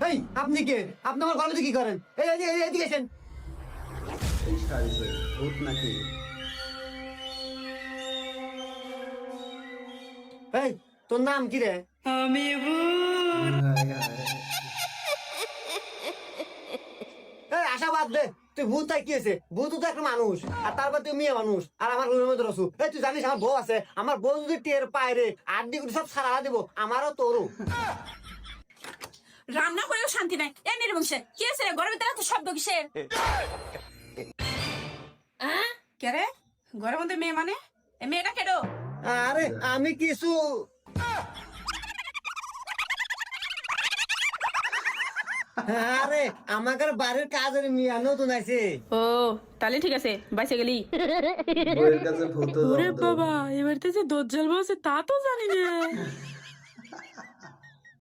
এই আপনি কে? আপনি আমার ঘরে কি করেন? এই এদিকে এসেন। এই শাড়ি ভূত নাকি? এই তোর নাম কি রে? হায় হায়। এই আশা বাদ দে, তুই ভূত তাই কি আছে? ভূত তো একটা মানুষ, আর তারপর তুই মেয়ে মানুষ, আর আমার রুমের মধ্যে রসু। এই তুই জানিস আমার বউ আছে? আমার বউ যদি টের পায় রে, আড্ডি গুটি সব সারা দিব, আমারও তোরও। রান্না করেও শান্তি নাই। এ নির্বংশে কি আছে রে? ঘরের ভিতরে এত শব্দ কিসের? কে রে? ঘরের মধ্যে মেয়ে মানে? এ মেয়েটা কেডো? আরে আমি কিছু আরে আমাদের বাড়ির কাজের মিয়া নতুন আছে। ও তাহলে ঠিক আছে, বাইসে গেলি। বউয়ের কাছে ভূত ওরে জব্দ। বাবা, এবারতে যে দজ্জাল বসে তা তো জানি না।